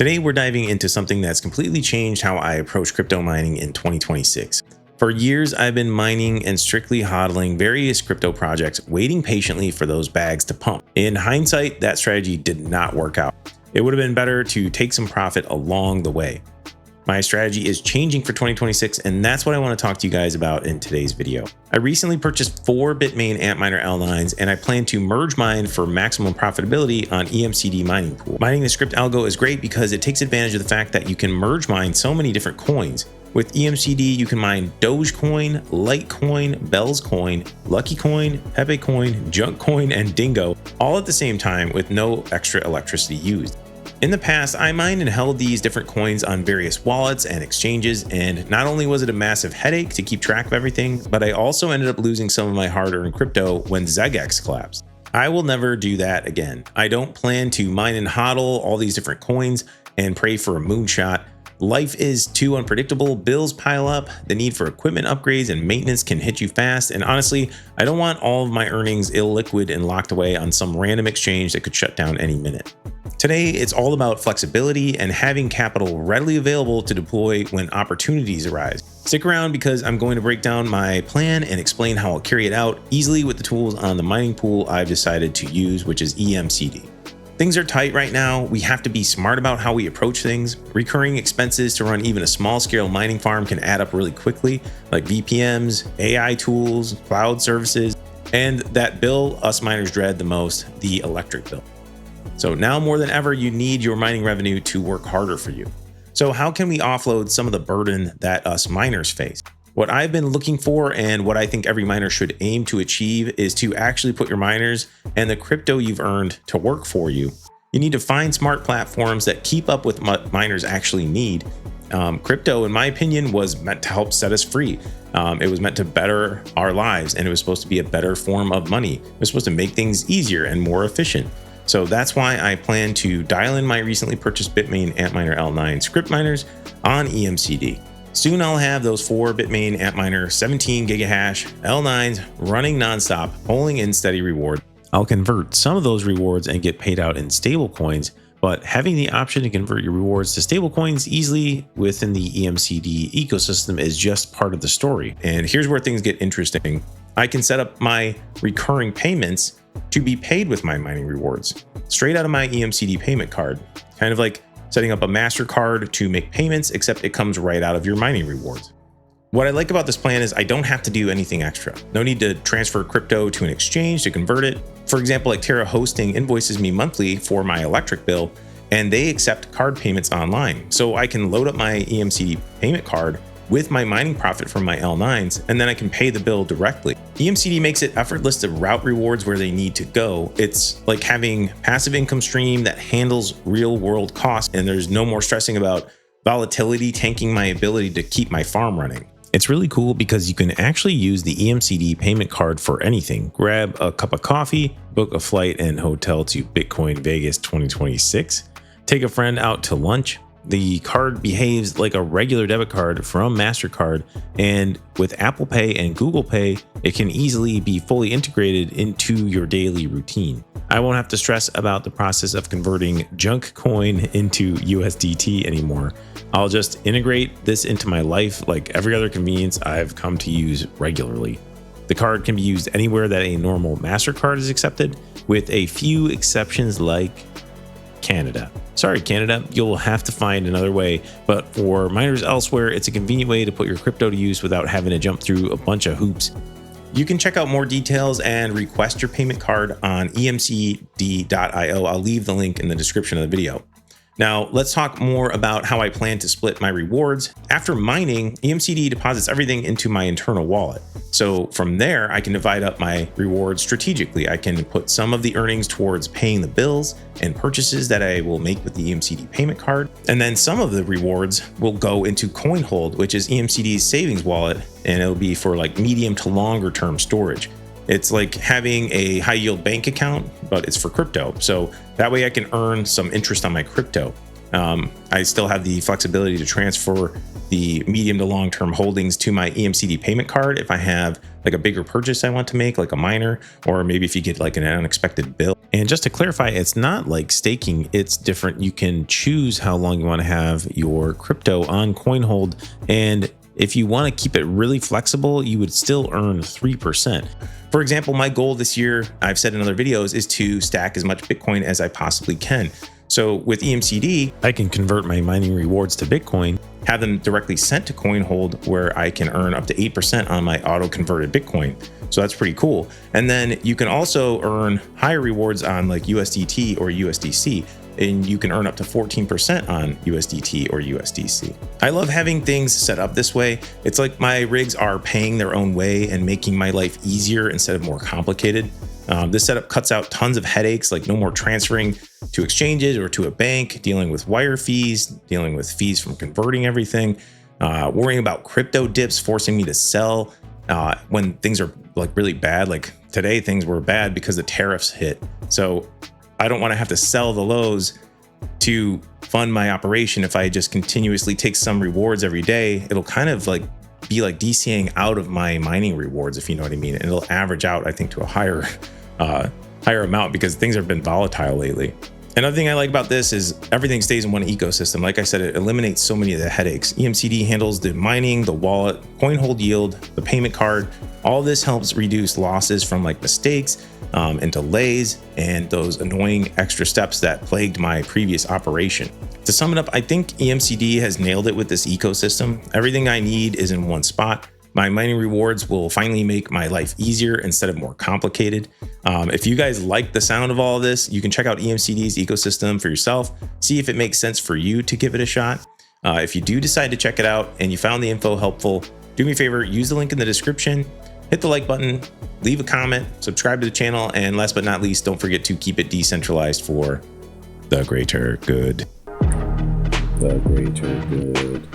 Today, we're diving into something that's completely changed how I approach crypto mining in 2026. For years, I've been mining and strictly hodling various crypto projects, waiting patiently for those bags to pump. In hindsight, that strategy did not work out. It would have been better to take some profit along the way. My strategy is changing for 2026, and that's what I want to talk to you guys about in today's video. I recently purchased 4 Bitmain Antminer L9s, and I plan to merge mine for maximum profitability on EMCD mining pool. Mining the Scrypt algo is great because it takes advantage of the fact that you can merge mine so many different coins. With EMCD, you can mine Dogecoin, Litecoin, Bell's Coin, Lucky Coin, Pepe Coin, Junk Coin, and Dingo, all at the same time with no extra electricity used. In the past, I mined and held these different coins on various wallets and exchanges, and not only was it a massive headache to keep track of everything, but I also ended up losing some of my hard-earned crypto when Xeggex collapsed. I will never do that again. I don't plan to mine and hodl all these different coins and pray for a moonshot. Life is too unpredictable, bills pile up, the need for equipment upgrades and maintenance can hit you fast, and honestly, I don't want all of my earnings illiquid and locked away on some random exchange that could shut down any minute. Today, it's all about flexibility and having capital readily available to deploy when opportunities arise. Stick around because I'm going to break down my plan and explain how I'll carry it out easily with the tools on the mining pool I've decided to use, which is EMCD. Things are tight right now. We have to be smart about how we approach things. Recurring expenses to run even a small scale mining farm can add up really quickly, like VPNs, AI tools, cloud services, and that bill us miners dread the most, the electric bill. So now more than ever, you need your mining revenue to work harder for you. So how can we offload some of the burden that us miners face? What I've been looking for and what I think every miner should aim to achieve is to actually put your miners and the crypto you've earned to work for you. You need to find smart platforms that keep up with what miners actually need. Crypto, in my opinion, was meant to help set us free. It was meant to better our lives, and it was supposed to be a better form of money. It was supposed to make things easier and more efficient. So that's why I plan to dial in my recently purchased Bitmain Antminer L9 Scrypt miners on EMCD. Soon I'll have those 4 Bitmain Antminer 17 gigahash L9s running nonstop, pulling in steady reward. I'll convert some of those rewards and get paid out in stable coins, but having the option to convert your rewards to stable coins easily within the EMCD ecosystem is just part of the story. And here's where things get interesting. I can set up my recurring payments to be paid with my mining rewards straight out of my EMCD payment card, kind of like setting up a MasterCard to make payments, except it comes right out of your mining rewards. What I like about this plan is I don't have to do anything extra. No need to transfer crypto to an exchange to convert it. For example, like Terra Hosting invoices me monthly for my electric bill, and they accept card payments online. So I can load up my EMCD payment card with my mining profit from my L9s, and then I can pay the bill directly. EMCD makes it effortless to route rewards where they need to go. It's like having passive income stream that handles real world costs, and there's no more stressing about volatility tanking my ability to keep my farm running. It's really cool because you can actually use the EMCD payment card for anything. Grab a cup of coffee, book a flight and hotel to Bitcoin Vegas 2026, take a friend out to lunch. The card behaves like a regular debit card from MasterCard, and with Apple Pay and Google Pay, it can easily be fully integrated into your daily routine. I won't have to stress about the process of converting junk coin into USDT anymore. I'll just integrate this into my life like every other convenience I've come to use regularly. The card can be used anywhere that a normal MasterCard is accepted, with a few exceptions like Canada. Sorry, Canada, you'll have to find another way, but for miners elsewhere, it's a convenient way to put your crypto to use without having to jump through a bunch of hoops. You can check out more details and request your payment card on emcd.io. I'll leave the link in the description of the video. Now, let's talk more about how I plan to split my rewards. After mining, EMCD deposits everything into my internal wallet. So from there, I can divide up my rewards strategically. I can put some of the earnings towards paying the bills and purchases that I will make with the EMCD payment card. And then some of the rewards will go into CoinHold, which is EMCD's savings wallet, and it'll be for like medium to longer term storage. It's like having a high yield bank account, but it's for crypto. So that way I can earn some interest on my crypto. I still have the flexibility to transfer the medium to long-term holdings to my EMCD payment card if I have like a bigger purchase I want to make, like a miner, or maybe if you get like an unexpected bill. And just to clarify, it's not like staking, it's different. You can choose how long you want to have your crypto on CoinHold, and if you want to keep it really flexible, you would still earn 3%. For example, my goal this year, I've said in other videos, is to stack as much Bitcoin as I possibly can. So with EMCD, I can convert my mining rewards to Bitcoin, have them directly sent to CoinHold, where I can earn up to 8% on my auto-converted Bitcoin. So that's pretty cool. And then you can also earn higher rewards on like USDT or USDC, and you can earn up to 14% on USDT or USDC. I love having things set up this way. It's like my rigs are paying their own way and making my life easier instead of more complicated. This setup cuts out tons of headaches, like no more transferring to exchanges or to a bank, dealing with wire fees, dealing with fees from converting everything, worrying about crypto dips, forcing me to sell when things are like really bad. Like today, things were bad because the tariffs hit. So I don't want to have to sell the lows to fund my operation. If I just continuously take some rewards every day, it'll kind of like be like DCing out of my mining rewards, if you know what I mean. And it'll average out, I think, to a higher amount because things have been volatile lately. Another thing I like about this is everything stays in one ecosystem. Like I said, it eliminates so many of the headaches. EMCD handles the mining, the wallet, CoinHold yield, the payment card. All this helps reduce losses from like mistakes and delays and those annoying extra steps that plagued my previous operation. To sum it up, I think EMCD has nailed it with this ecosystem. Everything I need is in one spot. My mining rewards will finally make my life easier instead of more complicated. If you guys like the sound of all of this, you can check out EMCD's ecosystem for yourself, see if it makes sense for you to give it a shot. If you do decide to check it out and you found the info helpful, do me a favor, use the link in the description, hit the like button, leave a comment, subscribe to the channel, and last but not least, don't forget to keep it decentralized for the greater good. The greater good.